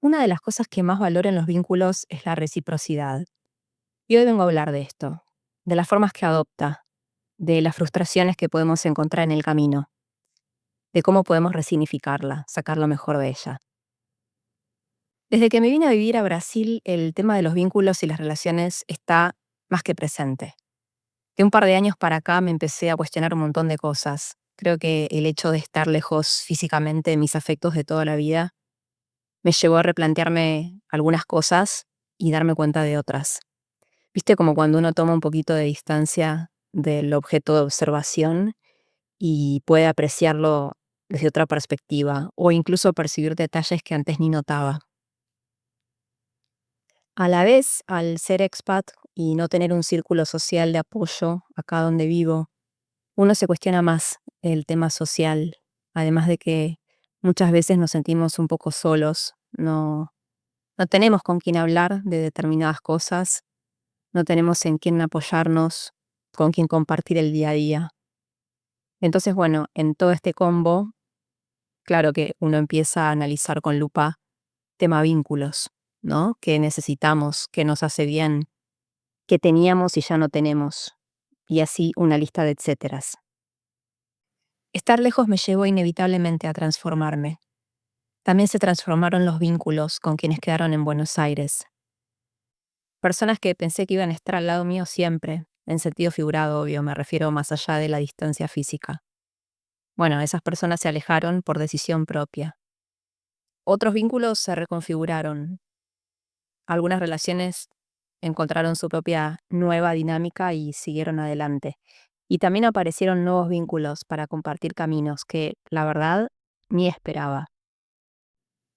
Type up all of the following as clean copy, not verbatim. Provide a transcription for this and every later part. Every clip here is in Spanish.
Una de las cosas que más valoro en los vínculos es la reciprocidad. Y hoy vengo a hablar de esto, de las formas que adopta, de las frustraciones que podemos encontrar en el camino, de cómo podemos resignificarla, sacar lo mejor de ella. Desde que me vine a vivir a Brasil, el tema de los vínculos y las relaciones está más que presente. De un par de años para acá me empecé a cuestionar un montón de cosas. Creo que el hecho de estar lejos físicamente de mis afectos de toda la vida me llevó a replantearme algunas cosas y darme cuenta de otras. ¿Viste como cuando uno toma un poquito de distancia del objeto de observación y puede apreciarlo desde otra perspectiva o incluso percibir detalles que antes ni notaba? A la vez, al ser expat y no tener un círculo social de apoyo acá donde vivo, uno se cuestiona más el tema social, además de que muchas veces nos sentimos un poco solos, no tenemos con quién hablar de determinadas cosas. No tenemos en quién apoyarnos, con quién compartir el día a día. Entonces, bueno, en todo este combo, claro que uno empieza a analizar con lupa tema vínculos, ¿no? ¿Qué necesitamos? ¿Qué nos hace bien? ¿Qué teníamos y ya no tenemos? Y así una lista de etcéteras. Estar lejos me llevó inevitablemente a transformarme. También se transformaron los vínculos con quienes quedaron en Buenos Aires. Personas que pensé que iban a estar al lado mío siempre, en sentido figurado, obvio, me refiero más allá de la distancia física. Bueno, esas personas se alejaron por decisión propia. Otros vínculos se reconfiguraron. Algunas relaciones encontraron su propia nueva dinámica y siguieron adelante. Y también aparecieron nuevos vínculos para compartir caminos que, la verdad, ni esperaba.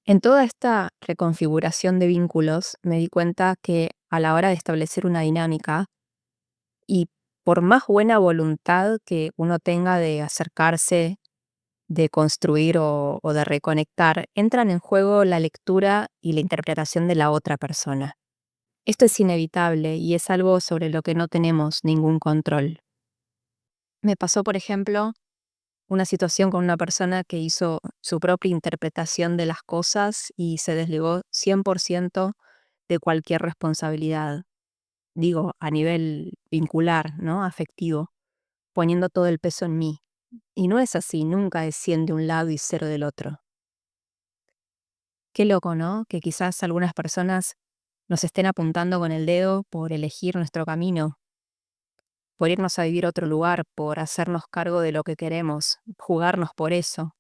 En toda esta reconfiguración de vínculos me di cuenta que a la hora de establecer una dinámica, y por más buena voluntad que uno tenga de acercarse, de construir o de reconectar, entran en juego la lectura y la interpretación de la otra persona. Esto es inevitable y es algo sobre lo que no tenemos ningún control. Me pasó, por ejemplo, una situación con una persona que hizo su propia interpretación de las cosas y se desligó 100% de cualquier responsabilidad. Digo, a nivel vincular, ¿no? Afectivo, poniendo todo el peso en mí. Y no es así, nunca es 100 de un lado y cero del otro. Qué loco, ¿no? Que quizás algunas personas nos estén apuntando con el dedo por elegir nuestro camino, por irnos a vivir a otro lugar, por hacernos cargo de lo que queremos, jugarnos por eso,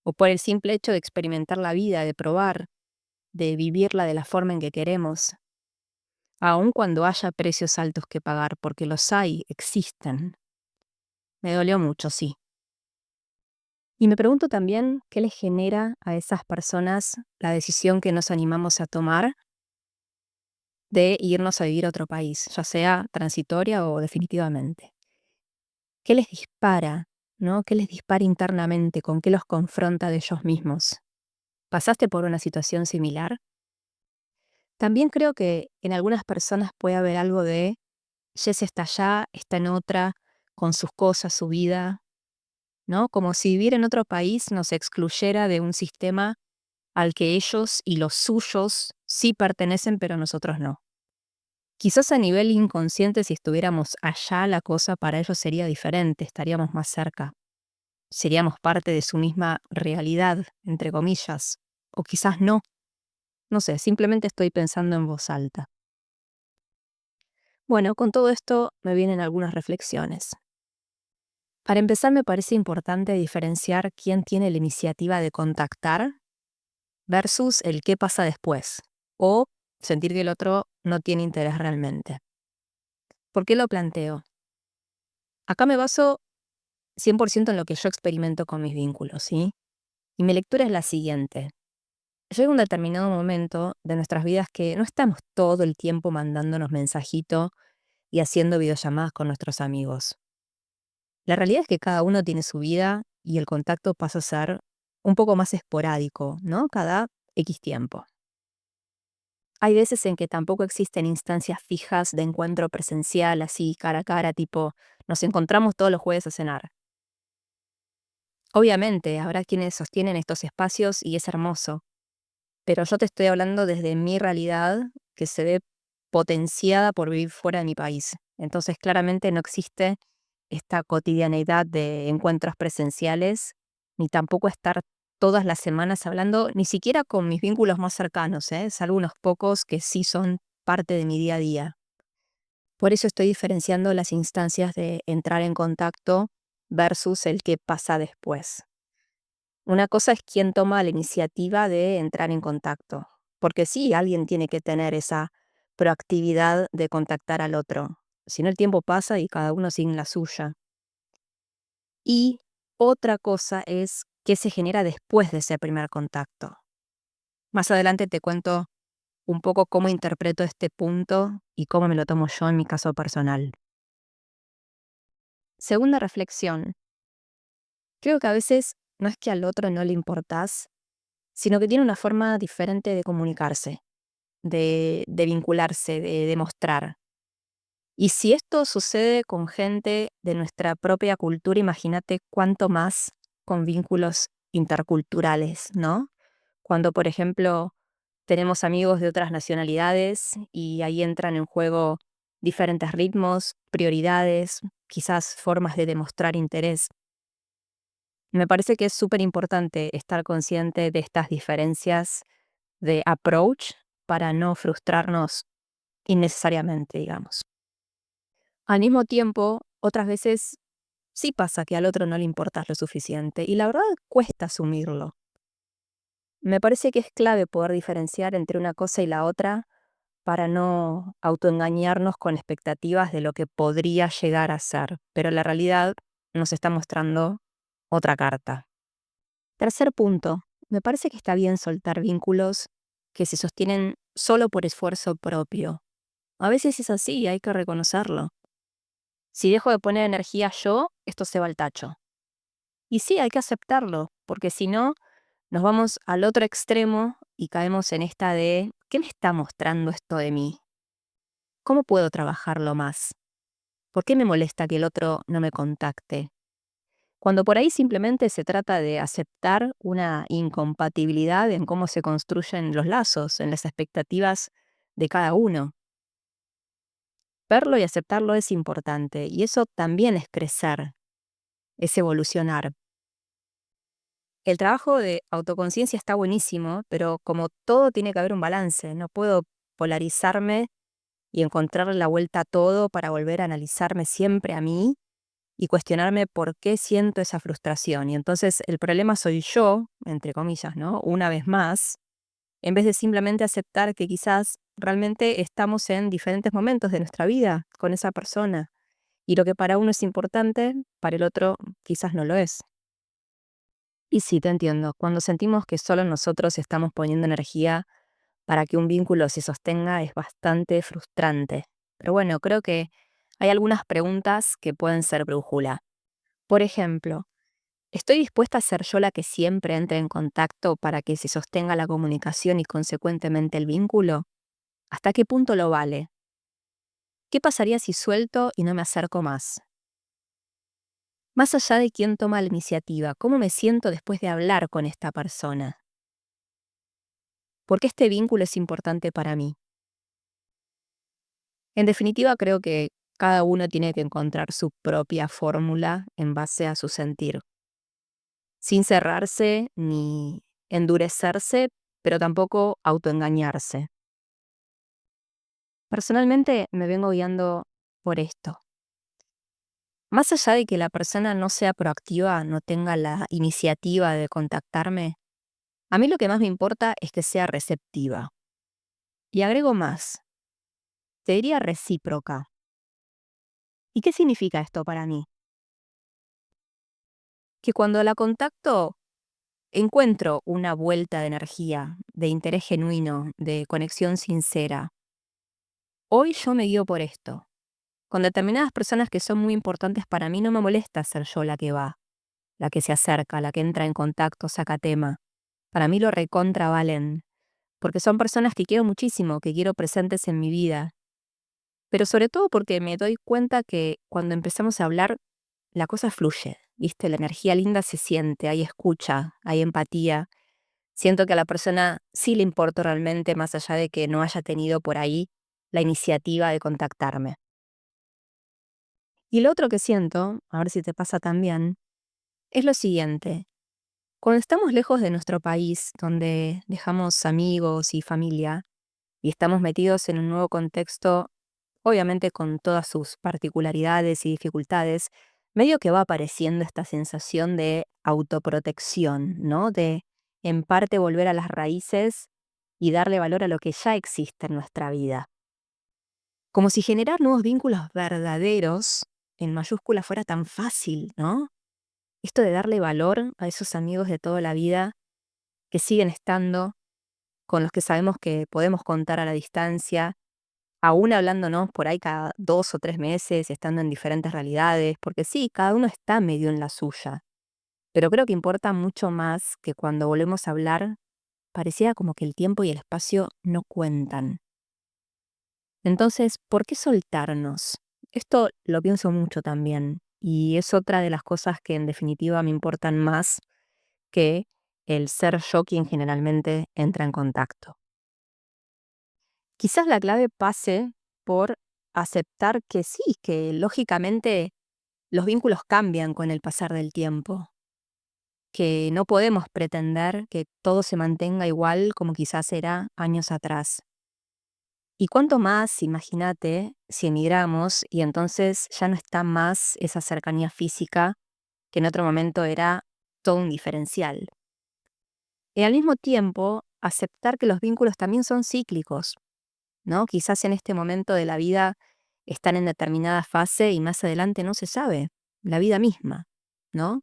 o por el simple hecho de experimentar la vida, de probar, de vivirla de la forma en que queremos, aun cuando haya precios altos que pagar, porque los hay, existen. Me dolió mucho, sí. Y me pregunto también qué les genera a esas personas la decisión que nos animamos a tomar de irnos a vivir a otro país, ya sea transitoria o definitivamente. ¿Qué les dispara, no? ¿Qué les dispara internamente? ¿Con qué los confronta de ellos mismos? ¿Pasaste por una situación similar? También creo que en algunas personas puede haber algo de Jess está allá, está en otra, con sus cosas, su vida, ¿no? Como si vivir en otro país nos excluyera de un sistema al que ellos y los suyos sí pertenecen, pero nosotros no. Quizás a nivel inconsciente, si estuviéramos allá, la cosa para ellos sería diferente, estaríamos más cerca, seríamos parte de su misma realidad, entre comillas, o quizás no, no sé, simplemente estoy pensando en voz alta. Bueno, con todo esto me vienen algunas reflexiones. Para empezar, me parece importante diferenciar quién tiene la iniciativa de contactar versus el qué pasa después, o sentir que el otro no tiene interés realmente. ¿Por qué lo planteo? Acá me baso 100% en lo que yo experimento con mis vínculos, ¿sí? Y mi lectura es la siguiente. Llega un determinado momento de nuestras vidas que no estamos todo el tiempo mandándonos mensajitos y haciendo videollamadas con nuestros amigos. La realidad es que cada uno tiene su vida y el contacto pasa a ser un poco más esporádico, ¿no? Cada X tiempo. Hay veces en que tampoco existen instancias fijas de encuentro presencial, así cara a cara, tipo, nos encontramos todos los jueves a cenar. Obviamente, habrá quienes sostienen estos espacios y es hermoso, pero yo te estoy hablando desde mi realidad, que se ve potenciada por vivir fuera de mi país. Entonces, claramente no existe esta cotidianeidad de encuentros presenciales, ni tampoco estar todas las semanas hablando, ni siquiera con mis vínculos más cercanos, salvo unos pocos que sí son parte de mi día a día. Por eso estoy diferenciando las instancias de entrar en contacto versus el que pasa después. Una cosa es quién toma la iniciativa de entrar en contacto, porque sí, alguien tiene que tener esa proactividad de contactar al otro. Si no, el tiempo pasa y cada uno sigue en la suya. Y otra cosa es qué se genera después de ese primer contacto. Más adelante te cuento un poco cómo interpreto este punto y cómo me lo tomo yo en mi caso personal. Segunda reflexión. Creo que a veces no es que al otro no le importás, sino que tiene una forma diferente de comunicarse, de vincularse, de demostrar. Y si esto sucede con gente de nuestra propia cultura, imagínate cuánto más con vínculos interculturales, ¿no? Cuando, por ejemplo, tenemos amigos de otras nacionalidades y ahí entran en juego diferentes ritmos, prioridades, quizás formas de demostrar interés. Me parece que es súper importante estar consciente de estas diferencias de approach para no frustrarnos innecesariamente, digamos. Al mismo tiempo, otras veces sí pasa que al otro no le importas lo suficiente y la verdad cuesta asumirlo. Me parece que es clave poder diferenciar entre una cosa y la otra para no autoengañarnos con expectativas de lo que podría llegar a ser, pero la realidad nos está mostrando otra carta. Tercer punto, me parece que está bien soltar vínculos que se sostienen solo por esfuerzo propio. A veces es así y hay que reconocerlo. Si dejo de poner energía yo, esto se va al tacho. Y sí, hay que aceptarlo, porque si no, nos vamos al otro extremo y caemos en esta de, ¿qué me está mostrando esto de mí? ¿Cómo puedo trabajarlo más? ¿Por qué me molesta que el otro no me contacte? Cuando por ahí simplemente se trata de aceptar una incompatibilidad en cómo se construyen los lazos, en las expectativas de cada uno. Verlo y aceptarlo es importante, y eso también es crecer, es evolucionar. El trabajo de autoconciencia está buenísimo, pero como todo tiene que haber un balance, no puedo polarizarme y encontrarle la vuelta a todo para volver a analizarme siempre a mí y cuestionarme por qué siento esa frustración. Y entonces el problema soy yo, entre comillas, ¿no? Una vez más, en vez de simplemente aceptar que quizás realmente estamos en diferentes momentos de nuestra vida con esa persona. Y lo que para uno es importante, para el otro quizás no lo es. Y sí, te entiendo, cuando sentimos que solo nosotros estamos poniendo energía para que un vínculo se sostenga es bastante frustrante. Pero bueno, creo que hay algunas preguntas que pueden ser brújula. Por ejemplo, ¿estoy dispuesta a ser yo la que siempre entre en contacto para que se sostenga la comunicación y consecuentemente el vínculo? ¿Hasta qué punto lo vale? ¿Qué pasaría si suelto y no me acerco más? Más allá de quién toma la iniciativa, ¿cómo me siento después de hablar con esta persona? ¿Por qué este vínculo es importante para mí? En definitiva, creo que cada uno tiene que encontrar su propia fórmula en base a su sentir, sin cerrarse ni endurecerse, pero tampoco autoengañarse. Personalmente me vengo guiando por esto. Más allá de que la persona no sea proactiva, no tenga la iniciativa de contactarme, a mí lo que más me importa es que sea receptiva. Y agrego más, te diría recíproca. ¿Y qué significa esto para mí? Que cuando la contacto, encuentro una vuelta de energía, de interés genuino, de conexión sincera. Hoy yo me guío por esto. Con determinadas personas que son muy importantes para mí no me molesta ser yo la que va, la que se acerca, la que entra en contacto, saca tema. Para mí lo recontra valen, porque son personas que quiero muchísimo, que quiero presentes en mi vida. Pero sobre todo porque me doy cuenta que cuando empezamos a hablar, la cosa fluye, ¿viste? La energía linda se siente, hay escucha, hay empatía. Siento que a la persona sí le importo realmente, más allá de que no haya tenido por ahí la iniciativa de contactarme. Y lo otro que siento, a ver si te pasa también, es lo siguiente. Cuando estamos lejos de nuestro país, donde dejamos amigos y familia, y estamos metidos en un nuevo contexto, obviamente con todas sus particularidades y dificultades, medio que va apareciendo esta sensación de autoprotección, ¿no? De, en parte, volver a las raíces y darle valor a lo que ya existe en nuestra vida. Como si generar nuevos vínculos verdaderos, en mayúscula, fuera tan fácil, ¿no? Esto de darle valor a esos amigos de toda la vida que siguen estando, con los que sabemos que podemos contar a la distancia, aún hablándonos por ahí cada 2 o 3 meses, estando en diferentes realidades, porque sí, cada uno está medio en la suya. Pero creo que importa mucho más que cuando volvemos a hablar, parecía como que el tiempo y el espacio no cuentan. Entonces, ¿por qué soltarnos? Esto lo pienso mucho también, y es otra de las cosas que en definitiva me importan más que el ser yo quien generalmente entra en contacto. Quizás la clave pase por aceptar que sí, que lógicamente los vínculos cambian con el pasar del tiempo, que no podemos pretender que todo se mantenga igual como quizás era años atrás. Y cuánto más, imagínate, si emigramos y entonces ya no está más esa cercanía física que en otro momento era todo un diferencial. Y al mismo tiempo, aceptar que los vínculos también son cíclicos, ¿no? Quizás en este momento de la vida están en determinada fase y más adelante no se sabe, la vida misma, ¿no?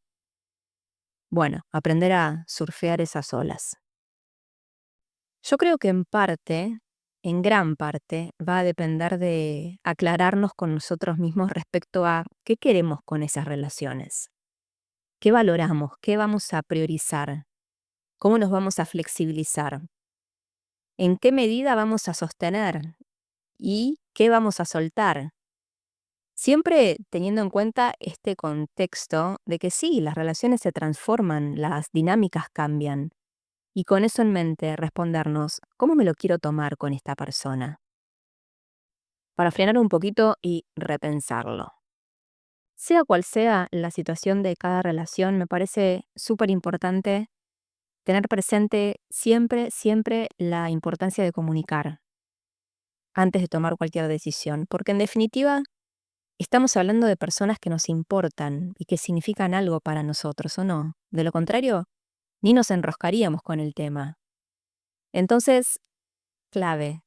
Bueno, aprender a surfear esas olas. Yo creo que en parte, en gran parte, va a depender de aclararnos con nosotros mismos respecto a qué queremos con esas relaciones, qué valoramos, qué vamos a priorizar, cómo nos vamos a flexibilizar, en qué medida vamos a sostener y qué vamos a soltar. Siempre teniendo en cuenta este contexto de que sí, las relaciones se transforman, las dinámicas cambian. Y con eso en mente, respondernos, ¿cómo me lo quiero tomar con esta persona? Para frenar un poquito y repensarlo. Sea cual sea la situación de cada relación, me parece súper importante tener presente siempre, siempre la importancia de comunicar antes de tomar cualquier decisión, porque en definitiva estamos hablando de personas que nos importan y que significan algo para nosotros, ¿o no? De lo contrario, ni nos enroscaríamos con el tema. Entonces, clave,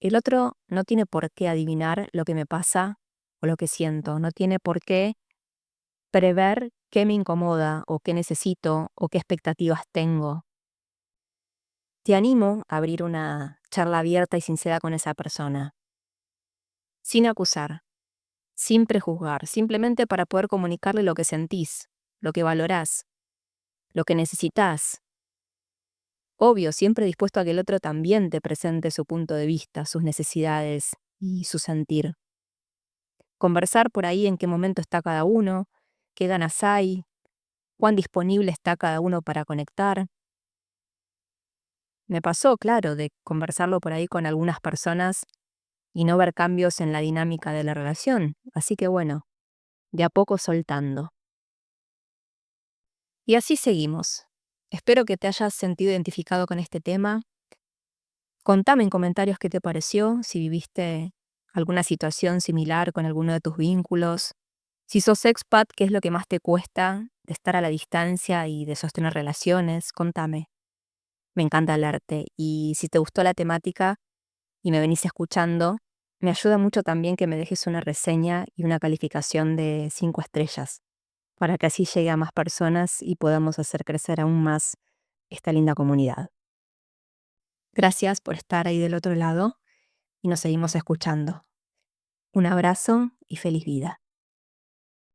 el otro no tiene por qué adivinar lo que me pasa o lo que siento, no tiene por qué prever qué me incomoda o qué necesito o qué expectativas tengo. Te animo a abrir una charla abierta y sincera con esa persona, sin acusar, sin prejuzgar, simplemente para poder comunicarle lo que sentís, lo que valorás, lo que necesitas. Obvio, siempre dispuesto a que el otro también te presente su punto de vista, sus necesidades y su sentir. Conversar por ahí en qué momento está cada uno, qué ganas hay, cuán disponible está cada uno para conectar. Me pasó, claro, de conversarlo por ahí con algunas personas y no ver cambios en la dinámica de la relación. Así que bueno, de a poco soltando. Y así seguimos. Espero que te hayas sentido identificado con este tema. Contame en comentarios qué te pareció, si viviste alguna situación similar con alguno de tus vínculos. Si sos expat, ¿qué es lo que más te cuesta de estar a la distancia y de sostener relaciones? Contame. Me encanta hablarte. Y si te gustó la temática y me venís escuchando, me ayuda mucho también que me dejes una reseña y una calificación de 5 estrellas, para que así llegue a más personas y podamos hacer crecer aún más esta linda comunidad. Gracias por estar ahí del otro lado y nos seguimos escuchando. Un abrazo y feliz vida.